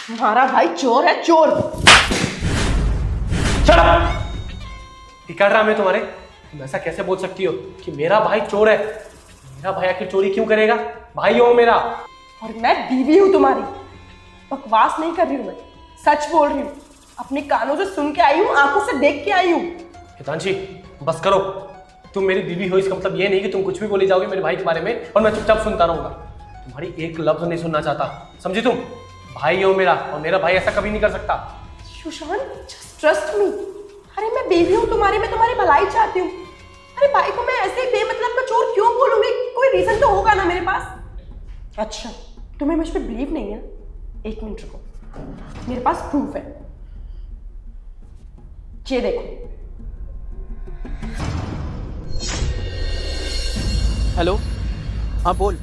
तुम्हारा भाई चोर है, चोर। Shut up! ये क्या ड्रामे तुम्हारे? तुम ऐसा कैसे बोल सकती हो कि मेरा भाई चोर है? मेरा भाई आखिर चोरी क्यों करेगा? भाई हो मेरा। और मैं बीवी हूं तुम्हारी। बकवास नहीं कर रही हूं, मैं सच बोल रही हूँ। अपने कानों से सुन के आई हूँ, आंखों से देख के आई हूँ। हितांशी, बस करो। तुम मेरी बीवी हो इसका मतलब ये नहीं कि तुम कुछ भी बोली जाओगे मेरे भाई के बारे में और मैं चुपचाप सुनता रहूंगा। तुम्हारी एक लफ्ज नहीं सुनना चाहता, समझी तुम? भाई हो मेरा और मेरा भाई ऐसा कभी नहीं कर सकता। Sushant, just trust me. अरे मैं बेबी हूँ तुम्हारी, मैं तुम्हारी भलाई चाहती हूँ। अरे भाई को मैं ऐसे ही बेमतलब का चोर क्यों बोलूंगी? कोई रीजन तो होगा ना मेरे पास। अच्छा, तुम्हें मुझ पर बिलीव नहीं है? एक मिनट रुको, मेरे पास प्रूफ है। ये देखो। हेलो, हाँ बोल।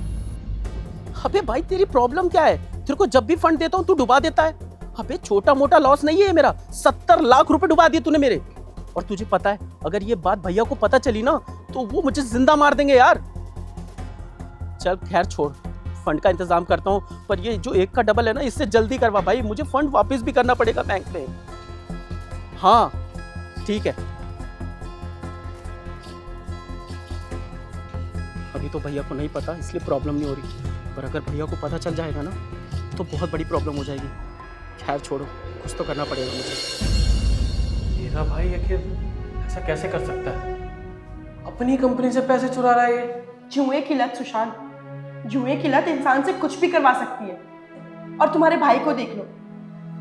अबे भाई तेरी प्रॉब्लम क्या है? तेरे को जब भी फंड देता हूँ तू डुबा देता है। अबे छोटा मोटा लॉस नहीं है मेरा, 70 लाख रुपए डुबा दिए तूने मेरे। और तुझे पता है अगर ये बात भैया को पता चली ना तो वो मुझे जिंदा मार देंगे यार। चल खैर छोड़, फंड का इंतजाम करता हूँ, पर ये जो एक का डबल है ना इससे जल्दी करवा भाई, मुझे फंड वापस भी करना पड़ेगा बैंक में। हाँ ठीक है। अभी तो भैया को नहीं पता इसलिए प्रॉब्लम नहीं हो रही, पर अगर भैया को पता चल जाएगा ना तो बहुत बड़ी प्रॉब्लम हो जाएगी। खैर छोड़ो, कुछ तो करना पड़ेगा मुझे। मेरा भाई आखिर ऐसा कैसे कर सकता है? अपनी कंपनी से पैसे चुरा रहा है ये। जुए की लत सुशांत, जुए की लत इंसान से कुछ भी करवा सकती है। और तुम्हारे भाई को देख लो,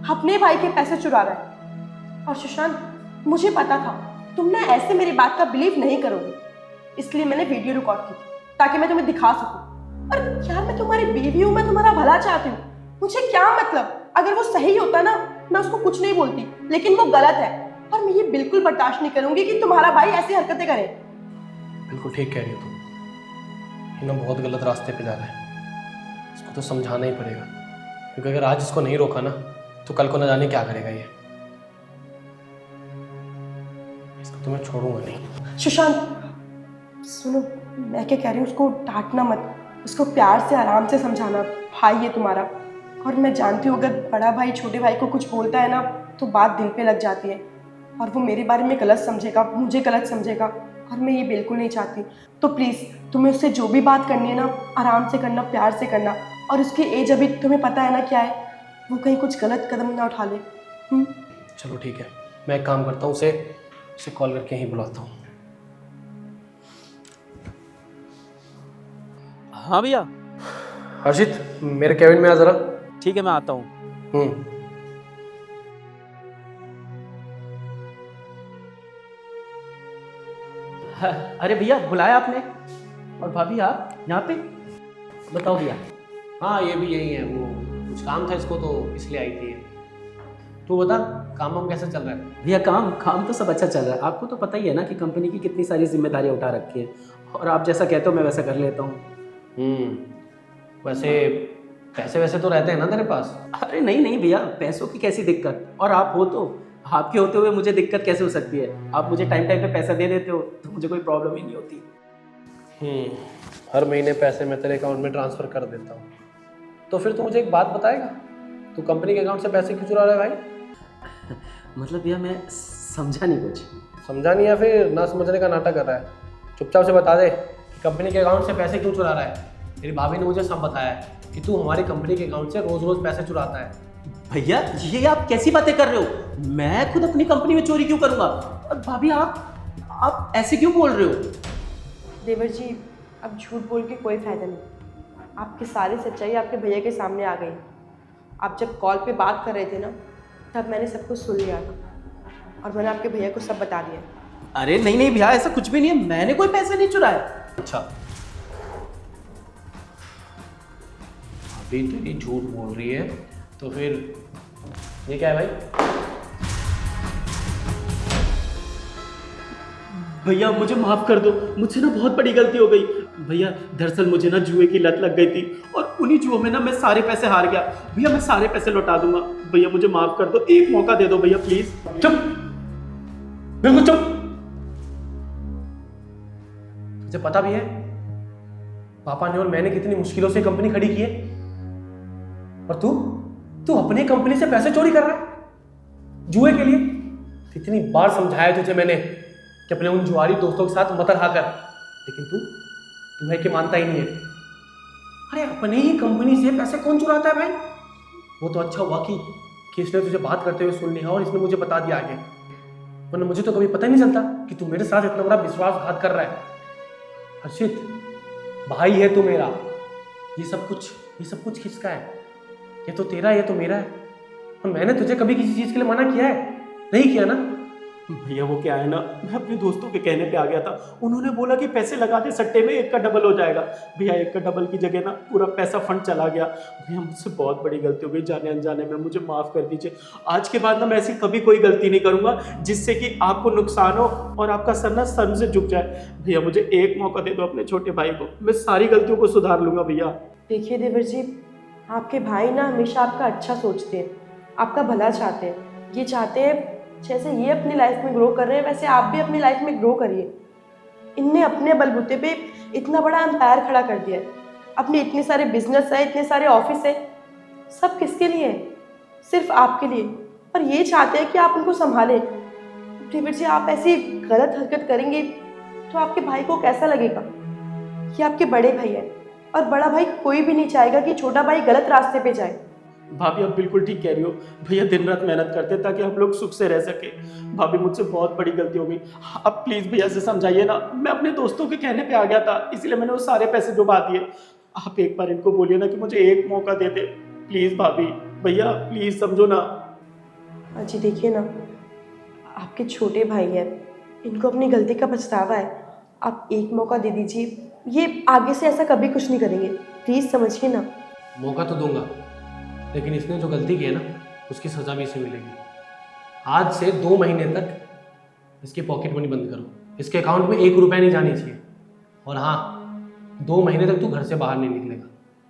अपने भाई के पैसे चुरा रहा है। और सुशांत, मुझे पता था तुम ना ऐसे मेरी बात का बिलीव नहीं करोगे, इसलिए मैंने वीडियो रिकॉर्ड की थी ताकि मैं तुम्हें दिखा सकूं। और यार मैं तुम्हारी बीवी हूं, मैं तुम्हारा भला चाहती हूँ। मुझे क्या मतलब, अगर वो सही होता ना मैं उसको कुछ नहीं बोलती, लेकिन वो गलत है और मैं ये बिल्कुल बर्दाश्त नहीं करूंगी कि तुम्हारा भाई ऐसी हरकतें करे। बिल्कुल ठीक कह रही हो तुम। ये ना बहुत गलत रास्ते पे जा रहा है, इसको तो समझाना ही पड़ेगा, क्योंकि अगर आज इसको नहीं रोका ना तो कल को ना जाने क्या करेगा ये। इसको तो मैं छोड़ूंगा नहीं। सुशांत सुनो, मैं क्या कह रही हूँ, उसको डांटना मत, उसको प्यार से आराम से समझाना। भाई है तुम्हारा, और मैं जानती हूँ अगर बड़ा भाई छोटे भाई को कुछ बोलता है ना तो बात दिल पे लग जाती है और वो मेरे बारे में गलत समझेगा, मुझे गलत समझेगा, और मैं ये बिल्कुल नहीं चाहती। तो प्लीज़ तुम्हें उससे जो भी बात करनी है ना आराम से करना, प्यार से करना। और उसकी एज अभी तुम्हें पता है ना क्या है, वो कहीं कुछ गलत कदम ना उठा ले। चलो ठीक है, मैं एक काम करता हूँ, उसे कॉल करके ही बुलाता हूँ। हाँ भैया। हर्षित, मेरे कैबिन में आ जरा। ठीक है मैं आता हूँ। अरे भैया बुलाया आपने? और भाभी आप यहाँ पे? बताओ भैया। हाँ ये भी यही है, वो कुछ काम था इसको तो इसलिए आई थी। तू बता, काम वाम कैसे चल रहा है? भैया काम तो सब अच्छा चल रहा है। आपको तो पता ही है ना कि कंपनी की कितनी सारी जिम्मेदारियां उठा रखी है, और आप जैसा कहते हो मैं वैसा कर लेता हूँ। वैसे पैसे वैसे तो रहते हैं ना तेरे पास? अरे नहीं भैया, पैसों की कैसी दिक्कत, और आप हो तो आपके होते हुए मुझे दिक्कत कैसे हो सकती है? आप मुझे टाइम टाइम पे पैसा दे देते हो तो मुझे कोई प्रॉब्लम ही नहीं होती। हर महीने पैसे मैं तेरे अकाउंट में ट्रांसफ़र कर देता हूँ। तो फिर तू मुझे एक बात बताएगा, तू कंपनी के अकाउंट से पैसे क्यों चुरा रहा है भाई? मतलब भैया मैं समझा नहीं कुछ। समझा नहीं या फिर ना समझने का नाटक कर रहा है? चुपचाप से बता दे कि कंपनी के अकाउंट से पैसे क्यों चुरा रहा है। मेरी भाभी ने मुझे सब बताया है कि तू हमारी कंपनी के अकाउंट से रोज़ रोज़ पैसे चुराता है। भैया ये आप कैसी बातें कर रहे हो? मैं खुद अपनी कंपनी में चोरी क्यों करूंगा? और भाभी आप ऐसे क्यों बोल रहे हो? देवर जी, अब झूठ बोल के कोई फायदा नहीं। आपकी सारी सच्चाई आपके भैया के सामने आ गई। आप जब कॉल पे बात कर रहे थे ना तब मैंने सब कुछ सुन लिया था और मैंने आपके भैया को सब बता दिया। अरे नहीं भैया, ऐसा कुछ भी नहीं है, मैंने कोई पैसे नहीं चुराए। अच्छा, अभी तेरी झूठ बोल रही है तो फिर ये क्या है भाई? भैया मुझे माफ कर दो, मुझसे ना बहुत बड़ी गलती हो गई। भैया दरअसल मुझे ना जुए की लत लग गई थी और उन्हीं जुओं में ना मैं सारे पैसे हार गया। भैया मैं सारे पैसे लौटा दूंगा, भैया मुझे माफ कर दो, एक मौका दे दो भैया प्लीज। चुप, बिल्कुल चुप। तुझे पता भी है पापा ने और मैंने कितनी मुश्किलों से कंपनी खड़ी की है, और तू अपनी कंपनी से पैसे चोरी कर रहा है जुए के लिए? कितनी बार समझाया तुझे मैंने कि अपने उन जुआरी दोस्तों के साथ मत रहा कर, लेकिन तू है कि मानता ही नहीं है। अरे अपने ही कंपनी से पैसे कौन चुराता है भाई? वो तो अच्छा हुआ कि इसने तुझे बात करते हुए सुन लिया और इसने मुझे बता दिया आगे, वरना मुझे तो कभी पता ही नहीं चलता कि तू मेरे साथ इतना बड़ा विश्वासघात कर रहा है। हर्षित, भाई है तू मेरा, ये सब कुछ किसका है? ये तो तेरा है, ये तो मेरा है। और मैंने तुझे कभी किसी चीज के लिए मना किया है? नहीं किया ना? भैया वो क्या है ना, मैं अपने दोस्तों के कहने पे आ गया था। उन्होंने बोला कि पैसे लगा दे सट्टे में, 1 का डबल हो जाएगा। भैया 1 का डबल की जगह ना पूरा पैसा फंड चला गया। भैया मुझसे बहुत बड़ी गलती हो गई, जाने अनजाने में, मुझे माफ़ कर दीजिए। आज के बाद ना मैं ऐसी कभी कोई गलती नहीं करूँगा जिससे कि आपको नुकसान हो और आपका सर ना सर से झुक जाए। भैया मुझे एक मौका दे दो अपने छोटे भाई को, मैं सारी गलतियों को सुधार लूँगा। भैया देखिए देवर जी, आपके भाई ना हमेशा आपका अच्छा सोचते हैं, आपका भला चाहते हैं। ये चाहते हैं जैसे ये अपनी लाइफ में ग्रो कर रहे हैं वैसे आप भी अपनी लाइफ में ग्रो करिए। इनने अपने बलबूते पे इतना बड़ा एम्पायर खड़ा कर दिया है, अपने इतने सारे बिजनेस है, इतने सारे ऑफिस है, सब किसके लिए है? सिर्फ आपके लिए। और ये चाहते हैं कि आप उनको संभालें। देवर जी, आप ऐसी गलत हरकत करेंगे तो आपके भाई को कैसा लगेगा? ये आपके बड़े भाई है और बड़ा भाई कोई भी नहीं चाहेगा कि छोटा भाई गलत रास्ते पे जाए। भाभी आप बिल्कुल ठीक कह रही हो। भैया दिन रात मेहनत करते हैं ताकि हम लोग सुख से रह सके। भाभी मुझसे बहुत बड़ी गलती हो गई, आप प्लीज़ भैया से समझाइए ना। मैं अपने दोस्तों के कहने पे आ गया था, इसलिए मैंने वो सारे पैसे डुबा दिए। आप एक बार इनको बोलिए ना कि मुझे एक मौका दे दे प्लीज़। भाभी भैया प्लीज़ समझो ना। अजी देखिए ना, आपके छोटे भाई हैं, इनको अपनी गलती का पछतावा है। आप एक मौका दे दीजिए, ये आगे से ऐसा कभी कुछ नहीं करेंगे। प्लीज़ समझिए ना। मौका तो दूंगा, लेकिन इसने जो गलती की है ना उसकी सजा भी इसे मिलेगी। आज से 2 महीने तक इसकी पॉकेट मनी बंद करो, इसके अकाउंट में 1 रुपया नहीं जानी चाहिए। और हाँ, 2 महीने तक तू घर से बाहर नहीं निकलेगा।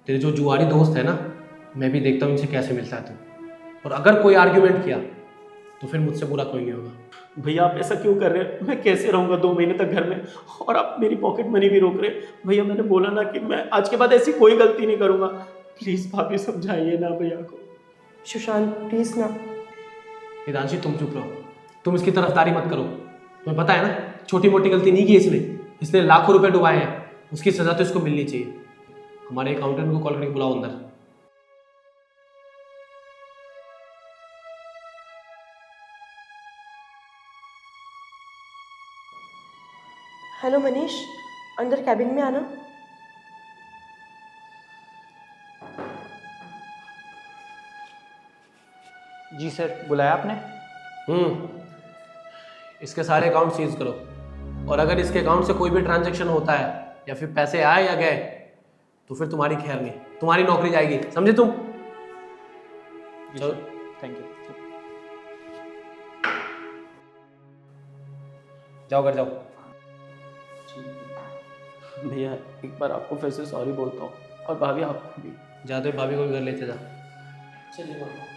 तेरे जो जुआरी दोस्त है ना, मैं भी देखता हूँ इनसे कैसे मिलता है तू। और अगर कोई आर्ग्यूमेंट किया तो फिर मुझसे बुरा कोई नहीं होगा। भैया आप ऐसा क्यों कर रहे हैं? मैं कैसे रहूँगा 2 महीने तक घर में, और आप मेरी पॉकेट मनी भी रोक रहे हैं। भैया मैंने बोला ना कि मैं आज के बाद ऐसी कोई गलती नहीं करूँगा। प्लीज़ भाभी समझाइए ना भैया को। सुशांत प्लीज़ ना। हिदांशी तुम चुप रहो, तुम इसकी तरफदारी मत करो। तुम्हें पता है ना, छोटी मोटी गलती नहीं की इसने लाखों रुपए डुबाए हैं, उसकी सजा तो इसको मिलनी चाहिए। हमारे अकाउंटेंट को कॉल करके बुलाओ अंदर। हेलो मनीष, अंदर कैबिन में आना। जी सर, बुलाया आपने? इसके सारे अकाउंट सीज करो, और अगर इसके अकाउंट से कोई भी ट्रांजैक्शन होता है या फिर पैसे आए या गए तो फिर तुम्हारी खैर नहीं, तुम्हारी नौकरी जाएगी, समझे तुम? चलो थैंक यू। जाओ घर जाओ। भैया एक बार आपको फिर से सॉरी बोलता हूँ, और भाभी आपको भी। जाते भाभी को भी घर लेते जा। चलिए।